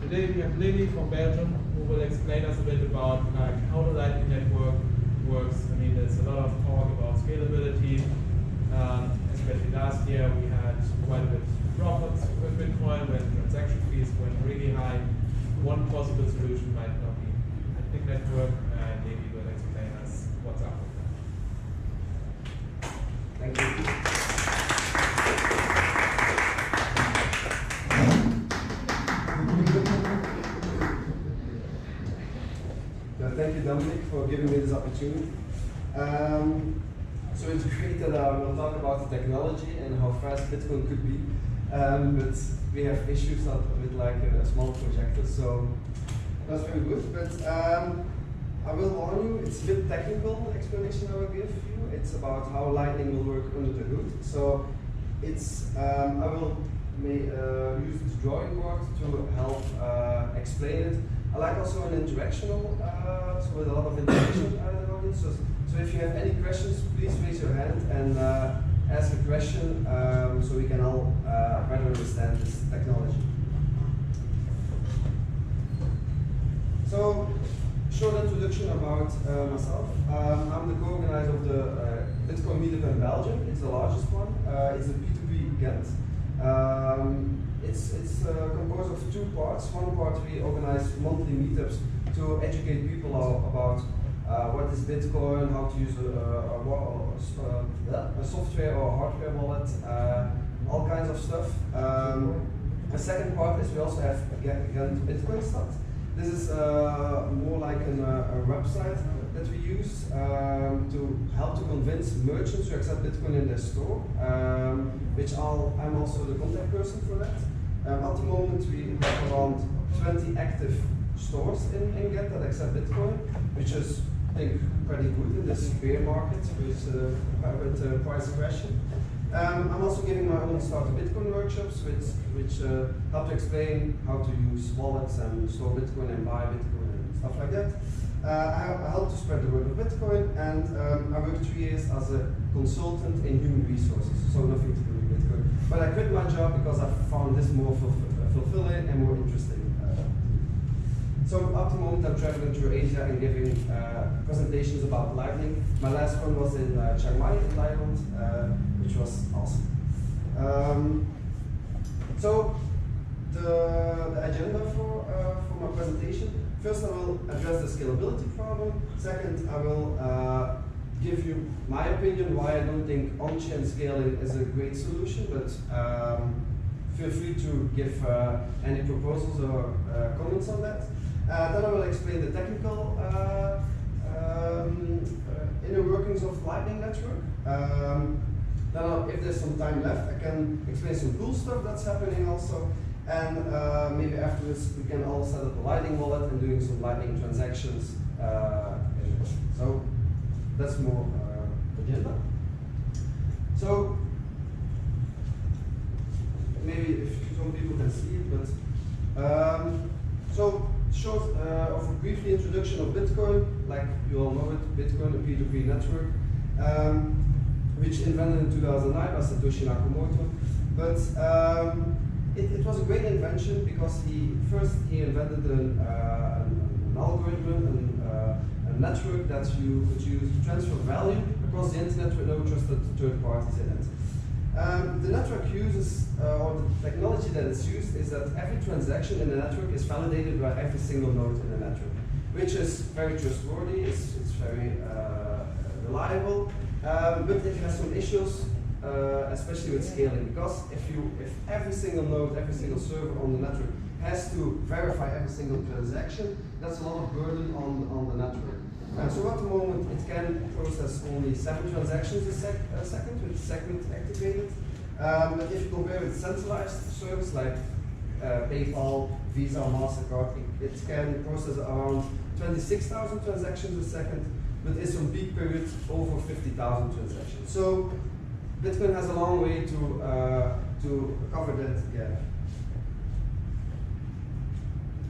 Today we have Levi from Belgium who will explain us a bit about how the Lightning Network works. I mean, there's a lot of talk about scalability. Especially last year we had quite a bit of problems with Bitcoin when transaction fees went really high. One possible solution might not be Lightning Network, and Levi will explain us what's up with that. Thank you. Thank you, Dominic, for giving me this opportunity. So it's great that we'll talk about the technology and how fast Bitcoin could be, but we have issues with like a small projector, so that's very good. But I will warn you, it's a bit technical explanation I will give you. It's about how Lightning will work under the hood. So it's I will use the drawing board to help explain it. I like also an interactional, so with a lot of interaction in the audience. So if you have any questions, please raise your hand and ask a question so we can all better understand this technology. So, short introduction about myself. I'm the co-organizer of the Bitcoin Meetup in Belgium. It's the largest one. It's a P2P Gent. It's composed of two parts. One part we organize monthly meetups to educate people about what is Bitcoin, how to use a software or hardware wallet, all kinds of stuff. The second part is we also have again Bitcoin stuff. This is more like a website that we use to help to convince merchants to accept Bitcoin in their store, which I'm also the contact person for that. At the moment we have around 20 active stores in Gent that accept Bitcoin, which is, I think, pretty good in this bear market with price aggression. I'm also giving my own start to Bitcoin workshops, which help to explain how to use wallets and store Bitcoin and buy Bitcoin and stuff like that. I help to spread the word of Bitcoin, and I worked 3 years as a consultant in human resources, so nothing to do with Bitcoin. But I quit my job because I found this more fulfilling and more interesting. So at the moment I'm traveling through Asia and giving presentations about Lightning. My last one was in Chiang Mai in Thailand, which was awesome. So the agenda for my presentation. First I will address the scalability problem. Second I will give you my opinion why I don't think on-chain scaling is a great solution, but feel free to give any proposals or comments on that. Then I will explain the technical inner workings of Lightning Network. Then if there's some time left, I can explain some cool stuff that's happening also. And maybe afterwards we can all set up a Lightning wallet and doing some Lightning transactions. So that's more agenda. So maybe if some people can see it, but so short of a briefly introduction of Bitcoin, like you all know it, Bitcoin, a P2P network, which invented in 2009 by Satoshi Nakamoto. But it was a great invention because he invented an algorithm, a network that you could use to transfer value across the internet with no trusted third parties in it. The network uses, or the technology that is used is that every transaction in the network is validated by every single node in the network, which is very trustworthy, it's very reliable, but it has some issues, especially with scaling, because if every single node, every single server on the network has to verify every single transaction, that's a lot of burden on the network. So at the moment it can process only 7 transactions a second with Segment activated. But if you compare with centralized service like PayPal, Visa, MasterCard, it can process around 26,000 transactions a second, but is on peak periods over 50,000 transactions. So Bitcoin has a long way to cover that gap.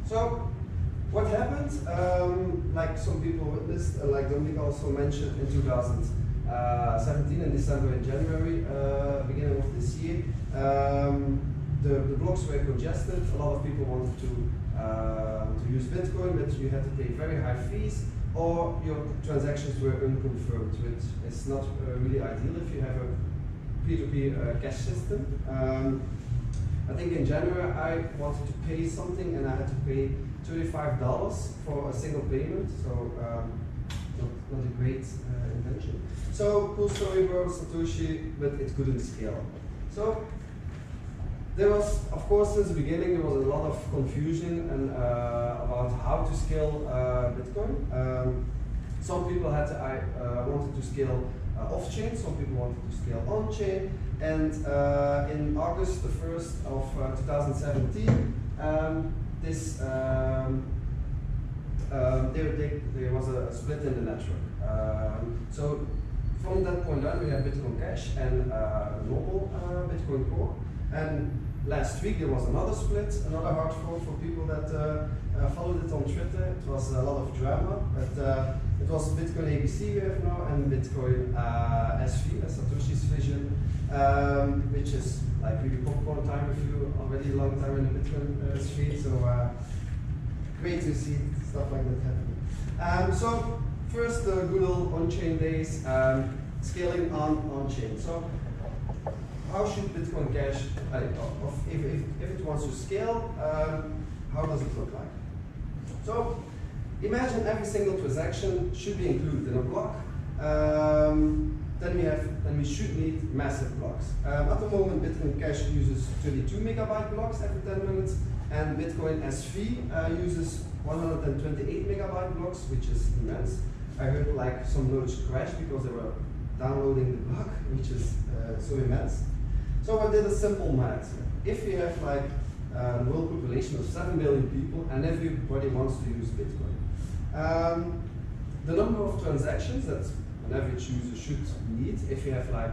So what happened? Like some people witnessed, like Dominic also mentioned, in 2017 in December and January, beginning of this year, the blocks were congested. A lot of people wanted to use Bitcoin, but you had to pay very high fees, or your transactions were unconfirmed, which is not really ideal if you have a P2P cash system. I think in January I wanted to pay something and I had to pay $35 for a single payment, so not a great invention. So cool story about Satoshi, but it couldn't scale. So there was, of course, since the beginning there was a lot of confusion and about how to scale Bitcoin. Some people wanted to scale off-chain, some people wanted to scale on-chain, and in August the 1st of 2017, there was a split in the network. So from that point on, we have Bitcoin Cash and normal Bitcoin Core. And last week there was another split, another hard fork for people that followed it on Twitter. It was a lot of drama, but it was Bitcoin ABC we have now and Bitcoin SV, Satoshi's vision, which is like really popcorn time if you already a long time in the Bitcoin street. So great to see stuff like that happening. So first the good old on-chain days, scaling on-chain. So how should Bitcoin Cash, if it wants to scale, how does it look like? So imagine every single transaction should be included in a block. Then we should need massive blocks. At the moment, Bitcoin Cash uses 32 megabyte blocks every 10 minutes, and Bitcoin SV uses 128 megabyte blocks, which is immense. I heard like some nodes crash because they were downloading the block, which is so immense. So I did a simple math. If you have like a world population of 7 billion people and everybody wants to use Bitcoin, the number of transactions that an average user should need, if you have like,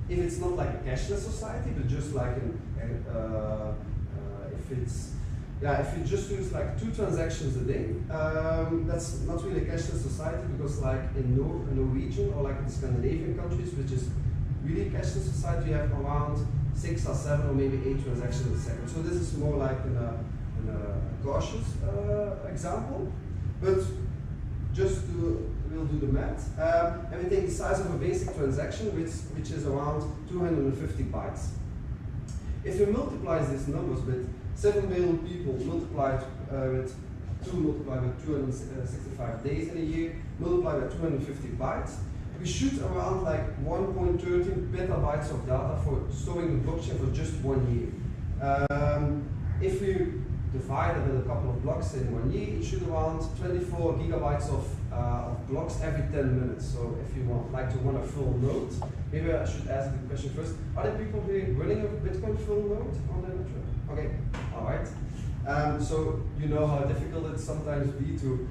if it's not like a cashless society, but just like if you just use like 2 transactions a day, that's not really a cashless society, because like in Norwegian or like in Scandinavian countries, which is really cashless society, you have around 6 or 7 or maybe 8 transactions a second. So this is more like in a cautious example, but we'll do the math. And we take the size of a basic transaction, which is around 250 bytes. If you multiply these numbers with 7 billion people multiplied with 2 multiplied with 265 days in a year, multiplied by 250 bytes, we shoot around like 1.13 petabytes of data for storing the blockchain for just 1 year. If you divide it with a couple of blocks in 1 year, it should around 24 gigabytes of blocks every 10 minutes. So if you like to run a full node, maybe I should ask the question first. Are there people here running a Bitcoin full node on the network? Okay, all right. So you know how difficult it sometimes be to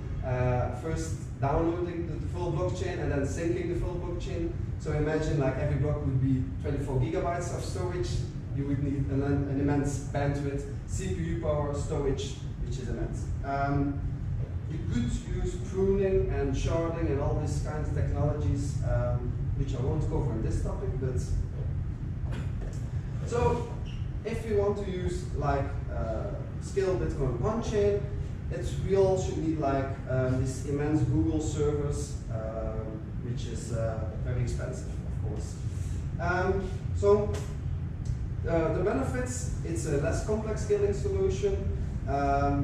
first downloading the full blockchain and then syncing the full blockchain. So imagine like every block would be 24 gigabytes of storage. You would need an immense bandwidth, CPU power, storage, which is immense. You could use pruning and sharding and all these kinds of technologies, which I won't cover in this topic, but so if you want to use like scale Bitcoin on-chain, we all should need like this immense Google servers, which is very expensive, of course. So the benefits, it's a less complex scaling solution,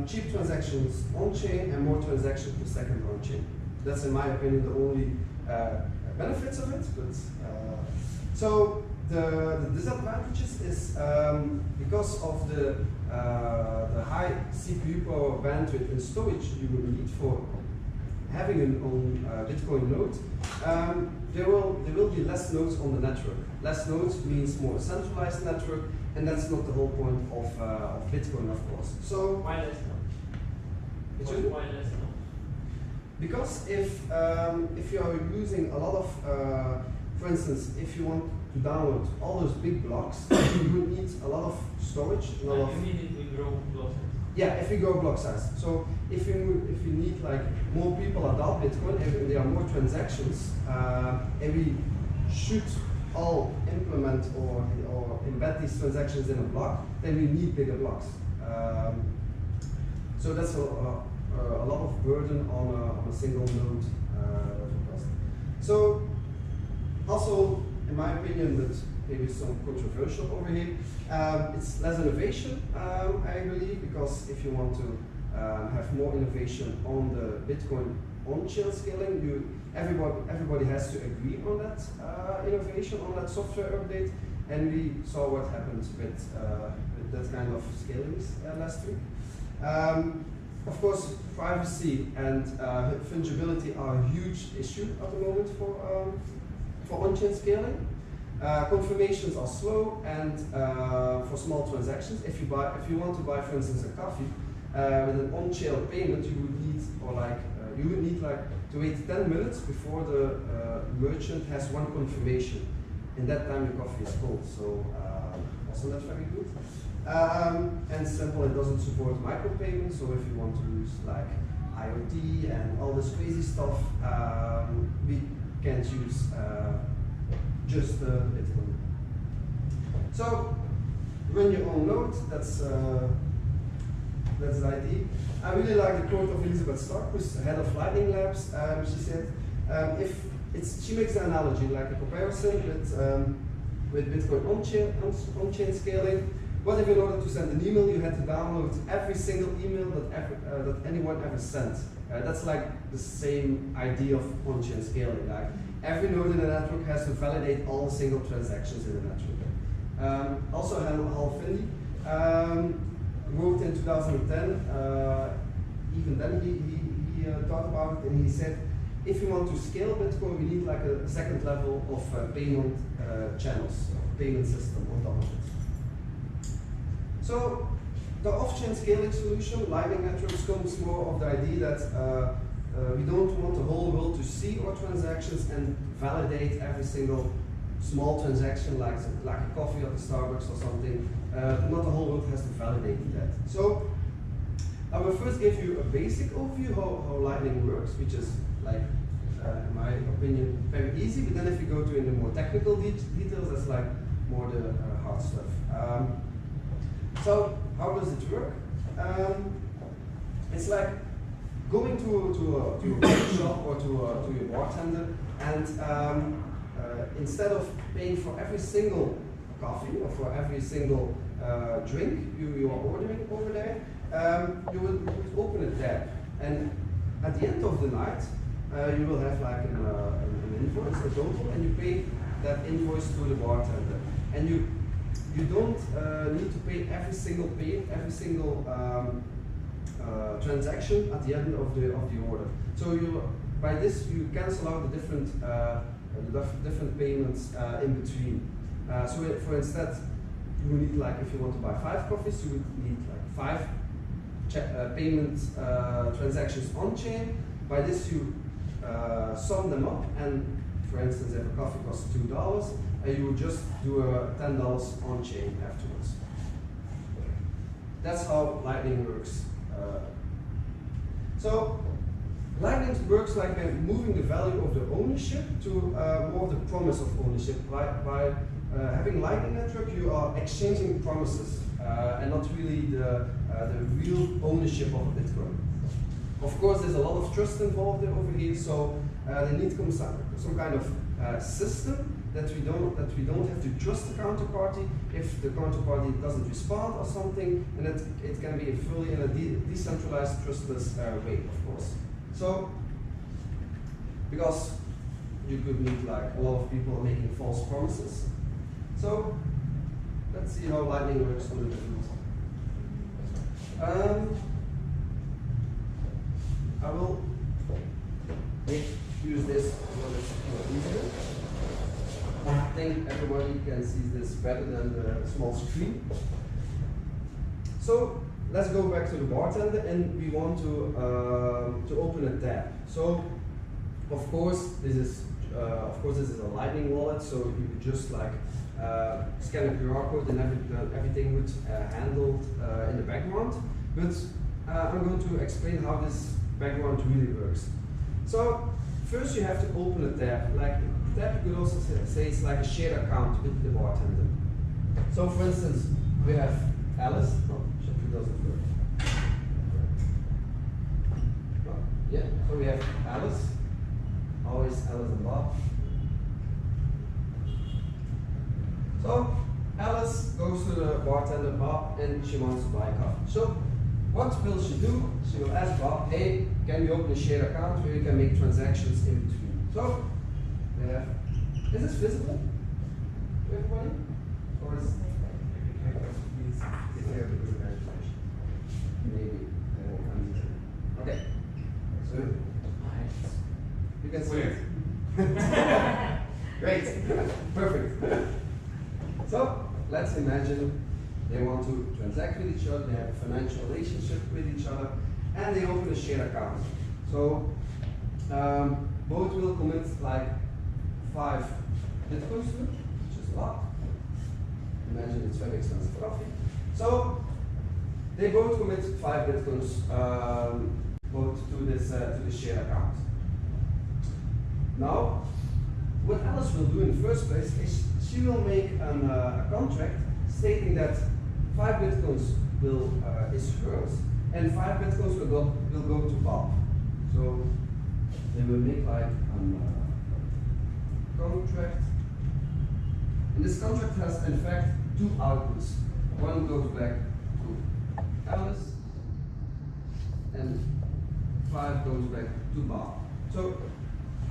cheap transactions on-chain and more transactions per second on-chain. That's in my opinion the only benefits of it. But so the disadvantages is because of the high CPU power, bandwidth and storage you will need for having an own Bitcoin node, there will be less nodes on the network. Less nodes means more centralized network, and that's not the whole point of Bitcoin, of course. So why less nodes? Why less nodes? Because if you are using a lot of, for instance, if you want to download all those big blocks, you would need a lot of storage. Immediately grow block size. Yeah, if you grow block size. So if you need like more people adopt Bitcoin and there are more transactions, and we should all implement or embed these transactions in a block, then we need bigger blocks. So that's a lot of burden on a single node request. So also, in my opinion, but maybe some controversial over here, it's less innovation, I believe, because if you want to have more innovation on the Bitcoin on-chain scaling, everybody has to agree on that innovation, on that software update, and we saw what happened with that kind of scalings last week. Of course, privacy and fungibility are a huge issue at the moment for on-chain scaling. Confirmations are slow, and for small transactions, if you want to buy, for instance, a coffee with an on-chain payment, you would need to wait 10 minutes before the merchant has one confirmation. In that time, your coffee is cold, so also not very good. And simple, it doesn't support micropayments, so if you want to use like IoT and all this crazy stuff, we can't use just the Bitcoin. So run your own node, that's the idea. I really like the quote of Elizabeth Stark, who's the head of Lightning Labs. She said, she makes the analogy, like a comparison with Bitcoin on-chain scaling. What if in order to send an email, you had to download every single email that anyone ever sent? That's like the same idea of on-chain scaling. Like every node in the network has to validate all the single transactions in the network. Also, Hal Finney wrote in 2010, even then he thought about it, and he said, if you want to scale Bitcoin, we need like a second level of payment channels, payment system on top of it. So the off-chain scaling solution, Lightning Networks, comes more of the idea that we don't want the whole world to see our transactions and validate every single small transaction, like a coffee at the Starbucks or something. Not the whole world has to validate that. So I will first give you a basic overview how Lightning works, which is like, in my opinion, very easy. But then if you go to the more technical details, that's like more the hard stuff. So how does it work? It's like going to a coffee shop or to your bartender, and instead of paying for every single coffee or for every single drink you are ordering over there, you would open a tab, and at the end of the night you will have like an invoice, a total, and you pay that invoice to the bartender, and you don't need to pay every single transaction at the end of the order. So by this you cancel out the different payments in between. So for instance, you would need, like, if you want to buy 5 coffees, you would need like 5 payment transactions on chain. By this you sum them up, and for instance, if a coffee costs $2, you would just do a $10 on chain afterwards. That's how Lightning works. So Lightning works like by moving the value of the ownership to more of the promise of ownership. By having Lightning Network, you are exchanging promises and not really the real ownership of a Bitcoin. Of course, there's a lot of trust involved over here, so there needs some kind of system that we don't have to trust the counterparty if the counterparty doesn't respond or something, and it can be fully in a decentralized, trustless way, of course. So, because you could meet like a lot of people making false promises. So, let's see how Lightning works on the different. I will use this because it's more easier. I think everybody can see this better than the small screen. So let's go back to the bartender, and we want to open a tab. So of course this is a Lightning wallet, so you could just like scan a QR code and everything would handled in the background. But I'm going to explain how this background really works. So first you have to open a tab. Like tab, you could also say it's like a shared account with the bartender. So for instance, we have Alice. Oh, shit, it doesn't work. Oh, yeah, so we have Alice. Always Alice and Bob. So Alice goes to the bartender Bob and she wants to buy coffee. So what will she do? She will ask Bob, hey, can we open a shared account where we can make transactions in between? So we have, is this visible to everybody? Or is there a good imagination? Maybe they won't find it. Okay. So you can see it. Great. Perfect. So let's imagine they want to transact with each other, they have a financial relationship with each other, and they open a shared account. So both will commit like 5 Bitcoins to it, which is a lot. Imagine it's very expensive coffee. So they both commit 5 Bitcoins both to this shared account. Now, what Alice will do in the first place is she will make a contract stating that 5 Bitcoins is hers and 5 Bitcoins will go to Bob. So they will make like a contract. And this contract has in fact 2 outputs. One goes back to Alice and 5 goes back to Bob. So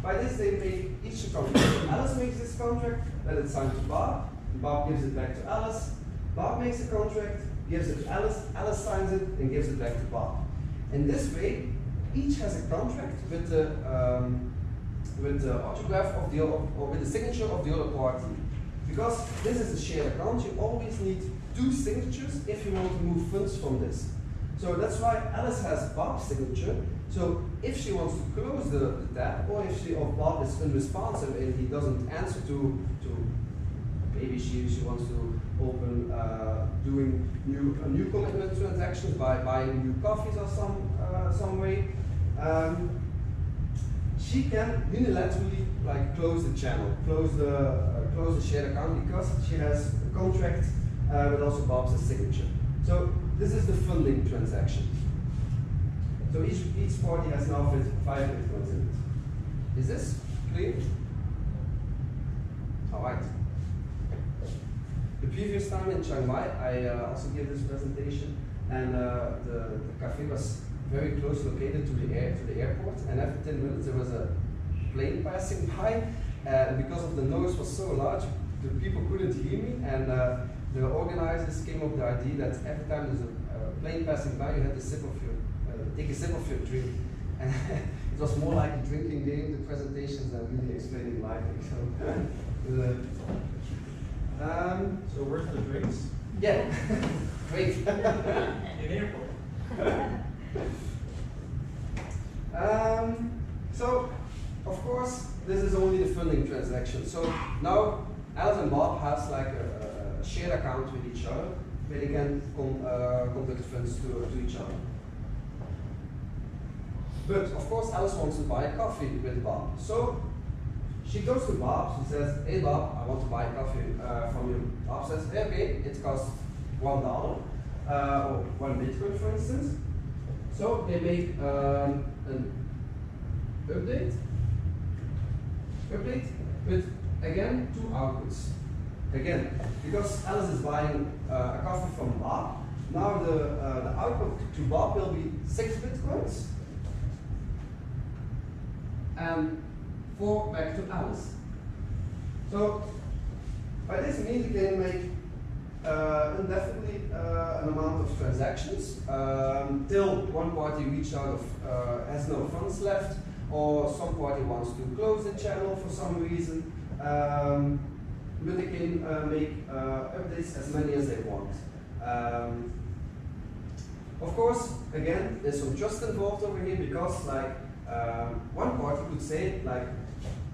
by this they make each a contract. So Alice makes this contract, then it's signed to Bob, and Bob gives it back to Alice. Bob makes a contract, gives it to Alice, Alice signs it and gives it back to Bob. In this way, each has a contract with the autograph of the other, or with the signature of the other party. Because this is a shared account, you always need 2 signatures if you want to move funds from this. So that's why Alice has Bob's signature. So if she wants to close the tab, or if Bob is unresponsive and he doesn't answer to maybe she wants to open doing new commitment transactions by buying new coffees or some way, she can unilaterally like close the channel, close the shared account because she has a contract with also Bob's signature. So this is the funding transaction. So each party has now 5 Bitcoins in it. Is this clear? All right. The previous time in Chiang Mai, I also gave this presentation, and the cafe was very close located to the airport. And after 10 minutes, there was a plane passing by, and because of the noise was so large, the people couldn't hear me. And the organizers came up with the idea that every time there's a plane passing by, you had to take a sip of your drink. And it was more like a drinking game, the presentations, than really explaining life. So where's the drinks? Yeah, great. In airport. So, of course, this is only the funding transaction. So now Alice and Bob has like a shared account with each other where they can conduct funds to each other. But of course, Alice wants to buy coffee with Bob. So she goes to Bob, she says, hey Bob, I want to buy coffee from you. Bob says, hey, okay, it costs $1, or 1 Bitcoin for instance. So they make an update with, again, 2 outputs. Again, because Alice is buying a coffee from Bob, now the output to Bob will be 6 Bitcoins and 4 back to Alice. So by this means you can make indefinitely an amount of transactions till one party has no funds left, or some party wants to close the channel for some reason. But they can make updates as many as they want. Of course, again, there's some trust involved over here because, like, one party could say, like,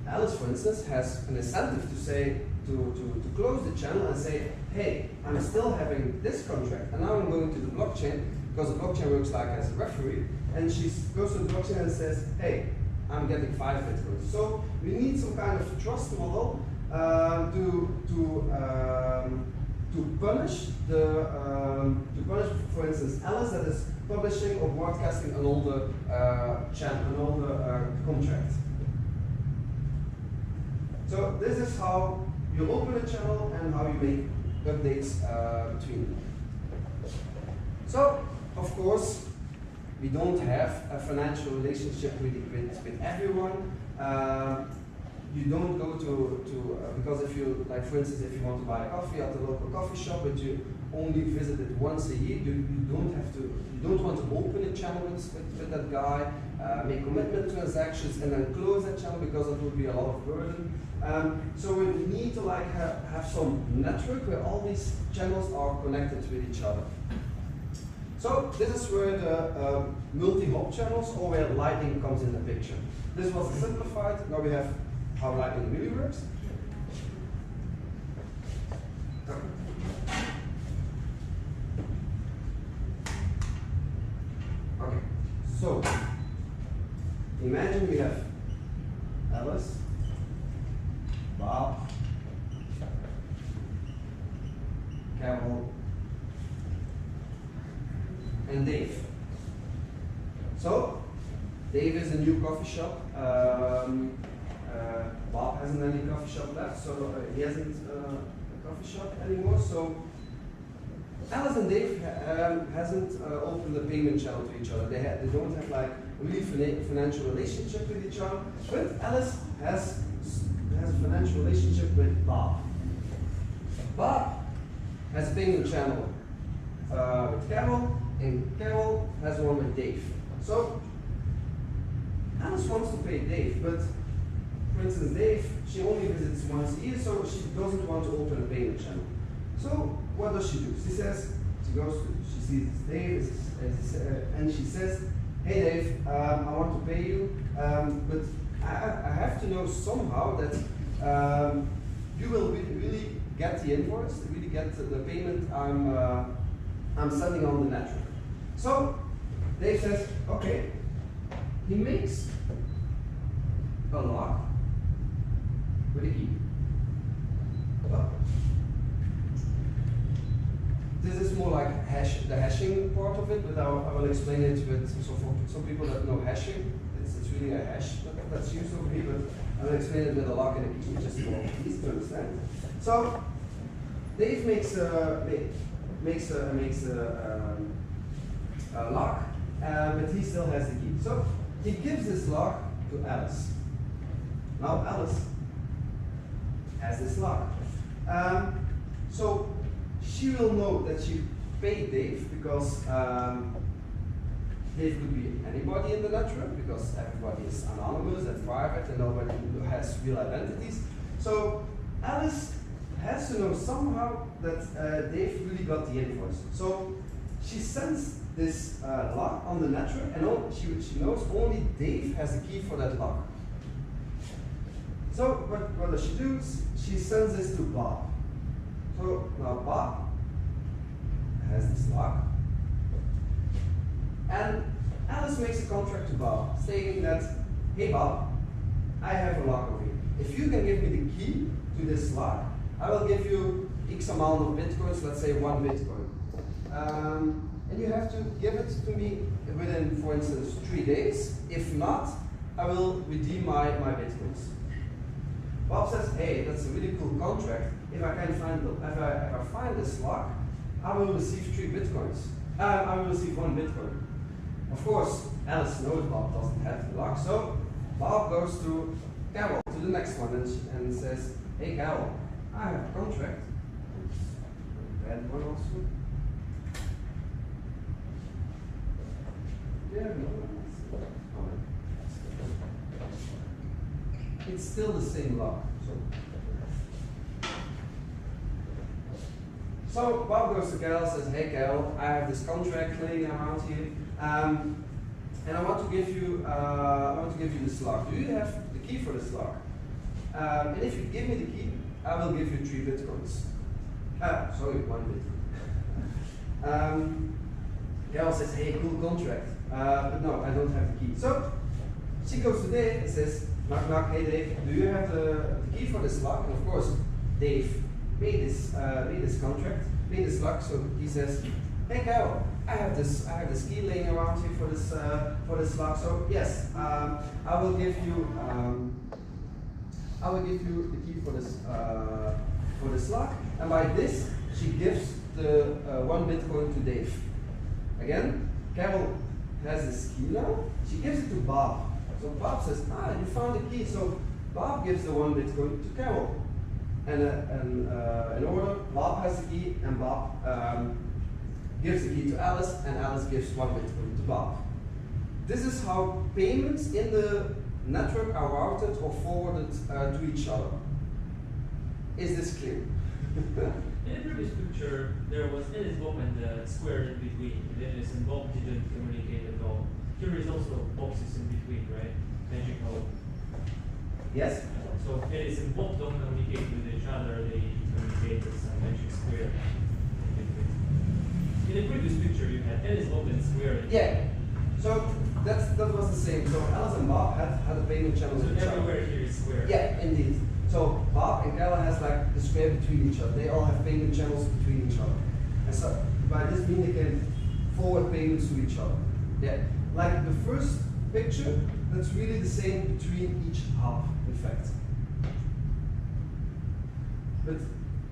Alice, for instance, has an incentive to say to close the channel and say, hey, I'm still having this contract, and now I'm going to the blockchain because the blockchain works like as a referee, and she goes to the blockchain and says, hey, I'm getting 5 Bitcoins. So we need some kind of trust model to punish for instance, Alice that is publishing or broadcasting an older channel, an older contract. So this is how you open a channel and how you make updates between them. So, of course, we don't have a financial relationship with everyone. You don't go to because if you, like for instance, if you want to buy coffee at the local coffee shop, but you only visit it once a year, you don't want to open a channel with that guy, make commitment transactions, and then close that channel because it would be a lot of burden. So we need to like have some network where all these channels are connected with each other. So this is where the multi-hop channels or where Lightning comes in the picture. This was simplified. Now we have how Lightning really works. Okay, so imagine we have Alice, Bob, Carol, and Dave. So Dave is a new coffee shop. Bob hasn't any coffee shop left, so he hasn't a coffee shop anymore. So Alice and Dave hasn't opened a payment channel to each other. They don't have like a really financial relationship with each other. But Alice has a financial relationship with Bob. Bob has a payment channel with Carol, and Carol has one with Dave. So Alice wants to pay Dave, but for instance, Dave, she only visits once a year, so she doesn't want to open a payment channel. So what does she do? She says, she sees Dave, and she says, hey Dave, I want to pay you, but I have to know somehow that you will really get the invoice, really get the payment I'm sending on the network. So Dave says, okay. He makes a lock with a key. Well, this is more like the hashing part of it, but I will explain it with, so for some people that know hashing, it's really a hash that's used over here, but I will explain it with a lock and a key, just more easy to understand. So Dave makes a lock, but he still has the key. So he gives this lock to Alice. Now Alice has this lock. So she will know that she paid Dave because Dave could be anybody in the network because everybody is anonymous and private and nobody has real identities. So Alice has to know somehow that Dave really got the invoice. So she sends this lock on the network, and she knows only Dave has the key for that lock. So what does she do? She sends this to Bob. So now Bob has this lock, and Alice makes a contract to Bob stating that, hey Bob, I have a lock over here. If you can give me the key to this lock, I will give you X amount of bitcoins, let's say 1 bitcoin. And you have to give it to me within, for instance, 3 days. If not, I will redeem my bitcoins. Bob says, hey, that's a really cool contract. If I find this lock, I will receive 3 bitcoins. I will receive 1 bitcoin. Of course, Alice knows Bob doesn't have the lock, so Bob goes to Carol, to the next one, and says, hey Carol, I have a contract. Red one also. Yeah, it's still the same lock. So Bob goes to Carol, says, hey Carol, I have this contract laying around here, and I want to give you this lock. Do you have the key for this lock? And if you give me the key, I will give you 3 bitcoins. Sorry, 1 bitcoin. Carol says, hey, cool contract. But no, I don't have the key. So She goes to Dave and says, knock knock, hey Dave, do you have the key for this lock? And of course, Dave made this contract, made this lock, so he says, hey Carol, I have this key laying around here for this lock. So yes, I will give you the key for this lock. And by this, she gives the 1 Bitcoin to Dave. Again, Carol has this key now. She gives it to Bob. So Bob says, you found the key. So Bob gives the 1 Bitcoin to Carol. And in order, Bob has the key, and Bob gives the key to Alice, and Alice gives 1 Bitcoin to Bob. This is how payments in the network are routed or forwarded to each other. Is this clear? In the previous picture, there was Alice, Bob, and the square in between. Alice and Bob didn't communicate at all. Here is also boxes in between, right? Magic code. Yes. So Alice and Bob don't communicate with each other, they communicate with some magic square. In the previous picture you had Alice, Bob, and square. Yeah. So that was the same. So Alice and Bob had a payment channel So with each other. everywhere here is square. Yeah, indeed. So Bob and Carol has like the square between each other. They all have payment channels between each other. And so by this means they can forward payments to each other. Yeah. Like the first picture, that's really the same between each hub, in fact.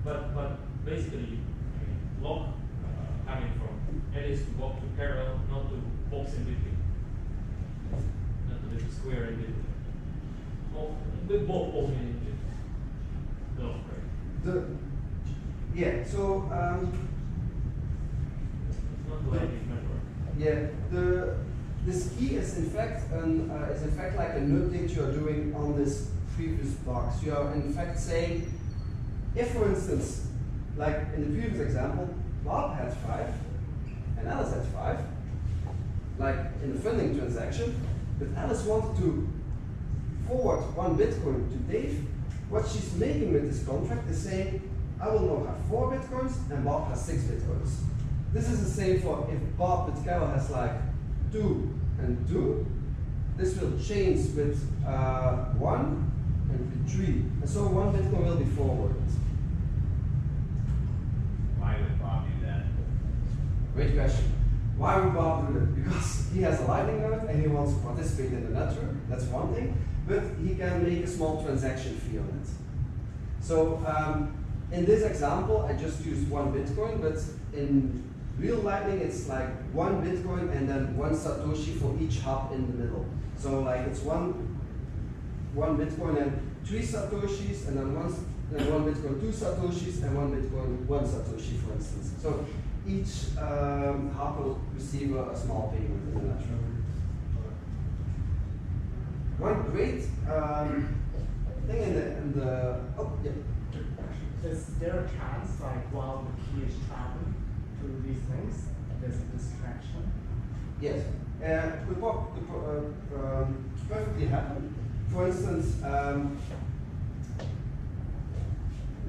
But basically, I mean, block coming from Alice to Bob to Carol, not to box in between, not to the square in between. Oh, with Bob only in block, right? Yeah. So Not the lightning network. yeah, this key is in fact like an update you are doing on this previous box. You are in fact saying, if for instance, like in the previous example, Bob had 5 and Alice had 5, like in the funding transaction, but Alice wanted to forward 1 Bitcoin to Dave, what she's making with this contract is saying, I will now have 4 Bitcoins and Bob has 6 Bitcoins. This is the same for if Bob with Carol has like 2 and 2, this will change with 1 and with 3. And so 1 Bitcoin will be forwarded. Why would Bob do that? Great question. Why would Bob do that? Because he has a Lightning node and he wants to participate in the network. That's one thing. But he can make a small transaction fee on it. So in this example, I just used 1 Bitcoin, but in real Lightning, it's like 1 Bitcoin and then 1 Satoshi for each hub in the middle. So like it's one Bitcoin and 3 Satoshis, and then one Bitcoin 2 Satoshis, and 1 Bitcoin 1 Satoshi, for instance. So each hub will receive a small payment in the network. One great thing in the oh yeah. Is there a chance, like while the key is traveling to these things, there's a distraction? Yes, could perfectly happen. For instance,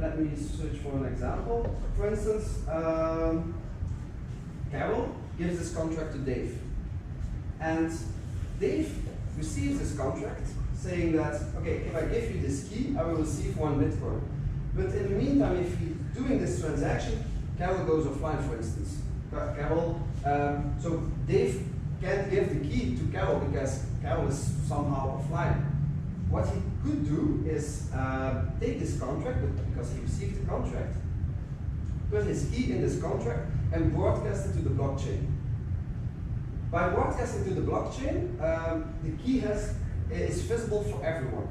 let me search for an example. For instance, Carol gives this contract to Dave, and Dave receives this contract saying that, okay, if I give you this key, I will receive 1 Bitcoin. But in the meantime, if he's doing this transaction, Carol goes offline, for instance. Carol, so Dave can't give the key to Carol because Carol is somehow offline. What he could do is take this contract, because he received the contract, put his key in this contract and broadcast it to the blockchain. By broadcasting to the blockchain, the key is visible for everyone.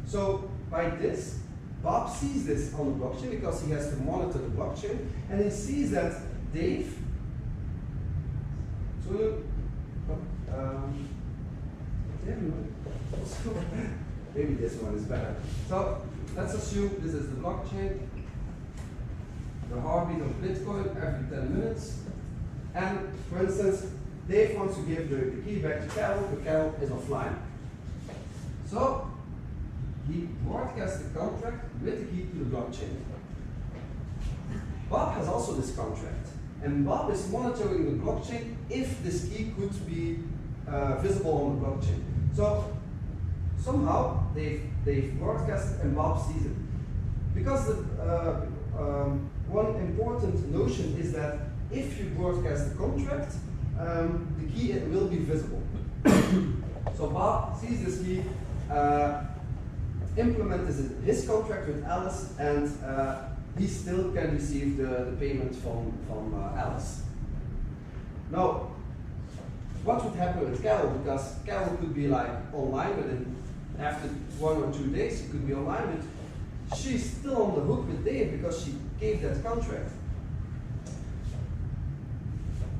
So by this, Bob sees this on the blockchain because he has to monitor the blockchain, and he sees that Dave. So maybe this one is better. So let's assume this is the blockchain, the heartbeat of Bitcoin every 10 minutes. And for instance, Dave wants to give the key back to Carol, but Carol is offline. So he broadcasts the contract with the key to the blockchain. Bob has also this contract, and Bob is monitoring the blockchain if this key could be visible on the blockchain. So somehow they've broadcasted and Bob sees it. Because one important notion is that if you broadcast the contract, the key will be visible. So Bob sees this key, implements his contract with Alice, and he still can receive the payment from Alice. Now, what would happen with Carol? Because Carol could be like online, but after 1 or 2 days, she could be online, but she's still on the hook with Dave because she gave that contract.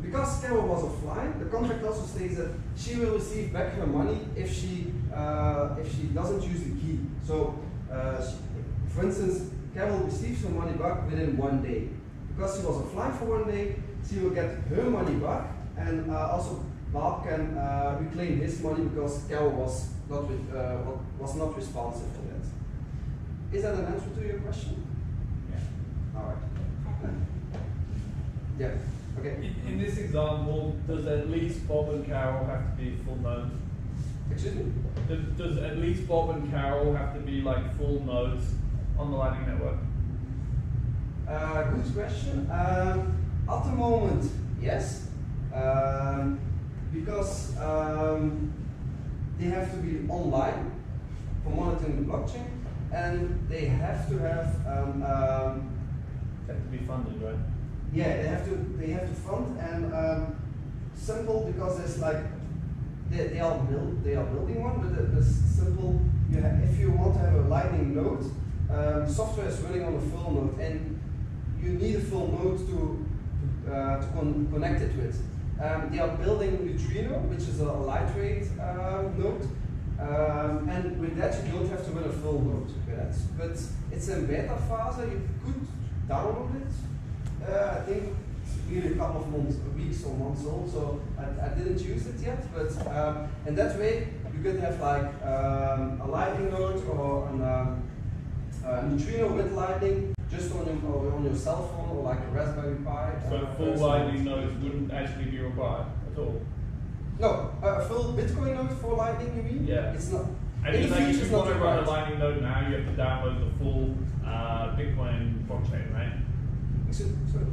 Because Carol was offline, the contract also states that she will receive back her money if she doesn't use the key. So, for instance, Carol receives her money back within 1 day. Because she was offline for 1 day, she will get her money back, and also Bob can reclaim his money because Carol was not responsive to that. Is that an answer to your question? Yeah. All right. Yeah. Okay. In this example, does at least Bob and Carol have to be full nodes? Excuse me? Does at least Bob and Carol have to be like full nodes on the Lightning Network? Good question. At the moment, yes. Because they have to be online for monitoring the blockchain, and they have to have Have to be funded, right? yeah, they have to fund, and simple because there's like they are building one, but it's simple. If you want to have a Lightning node, software is running on a full node, and you need a full node to connect it with. They are building Neutrino, which is a lightweight node, and with that you don't have to run a full node with that. But it's in beta phase. You could download it. I think it's really a couple of weeks or months old, so I didn't use it yet. But in that way, you could have like a Lightning node or a Neutrino with Lightning just on your cell phone or like a Raspberry Pi. So full Lightning nodes wouldn't actually be required at all? No, a full Bitcoin node for Lightning, you mean? Yeah. It's not. And in the like, future, if it's you not want to run a required. Lightning node now, you have to download the full Bitcoin blockchain, right? Sorry.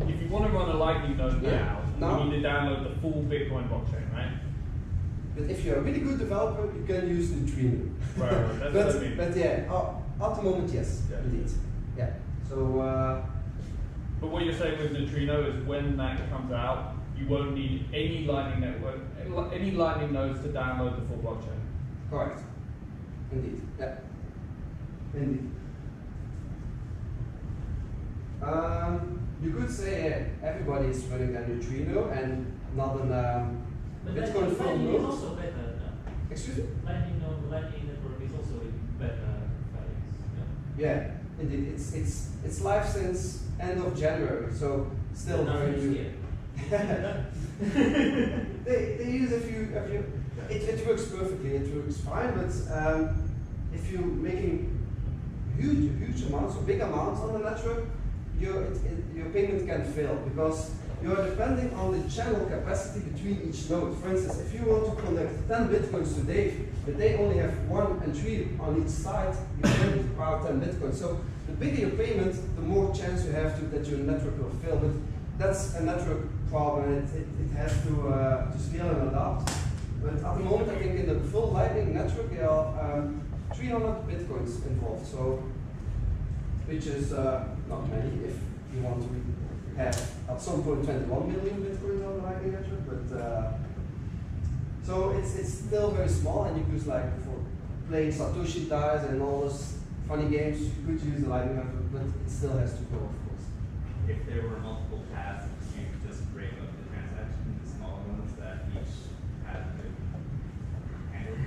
If you want to run a Lightning node Yeah. now, Now? you need to download the full Bitcoin blockchain, right? But if you're a really good developer, you can use Neutrino. Right, that's what I mean. But yeah, at the moment, yes, Yeah. indeed. Yeah. So. But what you're saying with Neutrino is when that comes out, you won't need any Lightning network, any Lightning nodes to download the full blockchain. Correct. Indeed. Yeah. Indeed. You could say everybody is running a Neutrino and not an But Bitcoin full Lightning is node. also better. Excuse me? Lightning network is also in better values. Yeah. Indeed. It's live since end of January, so still very new. They use a few. It works perfectly. It works fine. But if you're making huge amounts or big amounts on the network, your payment can fail because you are depending on the channel capacity between each node. For instance, if you want to connect 10 bitcoins to Dave, but they only have 1 and 3 on each side, you can require 10 bitcoins. So the bigger your payment, the more chance you have that your network will fail. But that's a network problem. It has to scale and adapt. But at the moment, I think in the full Lightning network, there are 300 bitcoins involved. So, which is not many if you want to have at some point 21 million bitcoins on the Lightning network. But so it's still very small, and you could like for playing Satoshi dice and all those funny games, you could use the Lightning network, but it still has to go, of course. If there were multiple paths, you could just break up the transaction into smaller ones that each had to handle.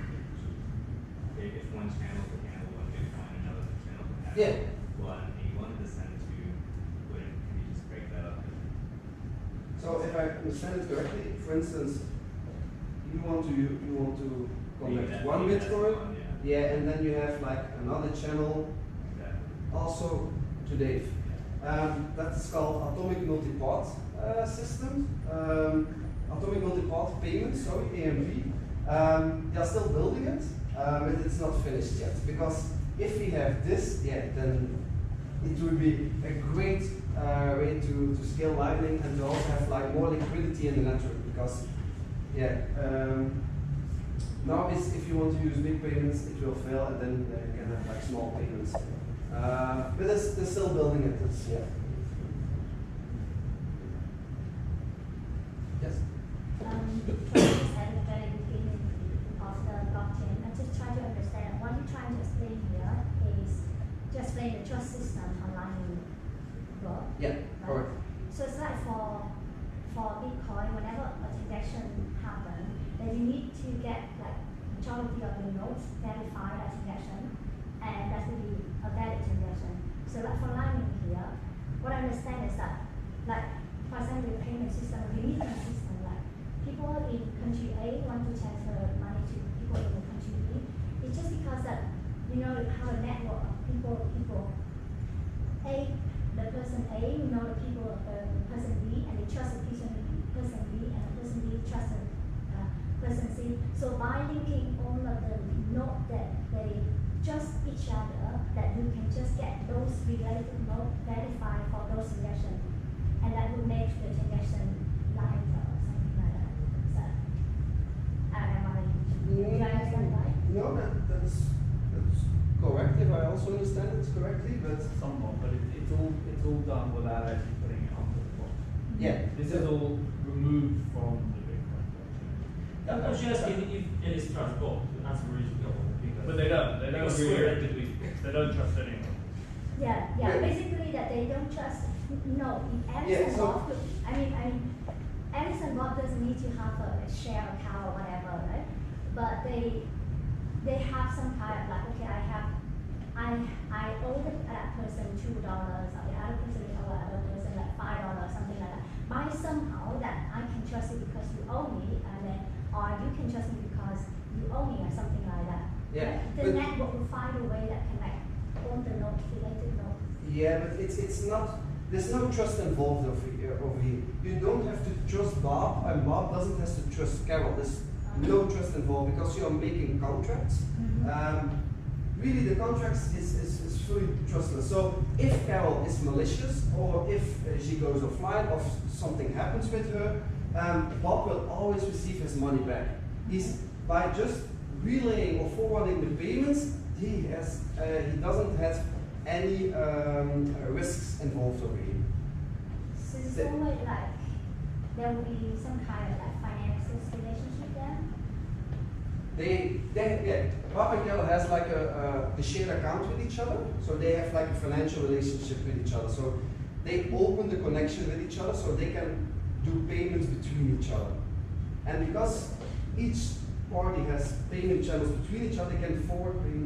If one channel could handle one Bitcoin, another channel could handle Yeah. one, and you wanted to send to Twitter, can you just break that up? So if I understand it correctly, for instance, you want to connect one Bitcoin, yeah, and then you have like another channel also to Dave. That's called atomic multipart system, atomic multipart payment, sorry, AMP. They are still building it, but it's not finished yet. Because if we have this, then it would be a great way to scale Lightning and to also have like more liquidity in the network. Because now if you want to use big payments, it will fail, and then you can have like small payments. But they're still building it. Yes. At the very beginning of the blockchain, I just try to understand what you're trying to explain here is to explain the trust system online work. Yeah, correct. So it's like for Bitcoin, whenever a transaction happens, then you need to get like majority of the nodes verify that transaction, and that will be a valid transaction. So like for Lightning here, what I understand is that like for example the payment system, the remittance system, like people in country A want to transfer money to people in the country B. It's just because that you know how a network of people A, the person A know the people of the person B, and they trust the person B, and the person B trusts the person C. So by linking all of the nodes that they trust each other, that you can just get those related nodes verified for those transactions, and that will make the transaction lighter or something like that. So, did I understand right? No, that's correct if I also understand it correctly, but Somewhat, but it's all done without actually putting it onto the blockchain. yeah. This is all removed from the Bitcoin blockchain. I was just asking if it is transport to answer original. But they don't. They don't Because really. we're actively. They don't trust anyone. Yeah. Basically, that they don't trust. No, if Alice and Bob, Alice and Bob doesn't need to have a share account or whatever, right? But they have some kind of like, okay, I owe that person $2, or the other person owe the other person like $5, something like that. By somehow that I can trust you because you owe me, and then or you can trust me because you owe me or something like that. Yeah, The but- network will find a way that can like own the nodes, related nodes. Yeah, but it's not. There's no trust involved over here. You don't have to trust Bob, and Bob doesn't have to trust Carol. There's no trust involved because you are making contracts. Really, the contracts is fully trustless. So if Carol is malicious, or if she goes offline, or something happens with her, Bob will always receive his money back. He's by just relaying or forwarding the payments, he doesn't have any risks involved over here. So it's always like there will be some kind of like financial relationship there. Bob and Carol has like a shared account with each other, so they have like a financial relationship with each other. So they open the connection with each other, so they can do payments between each other. And because each party has payment channels between each other, they can forward payments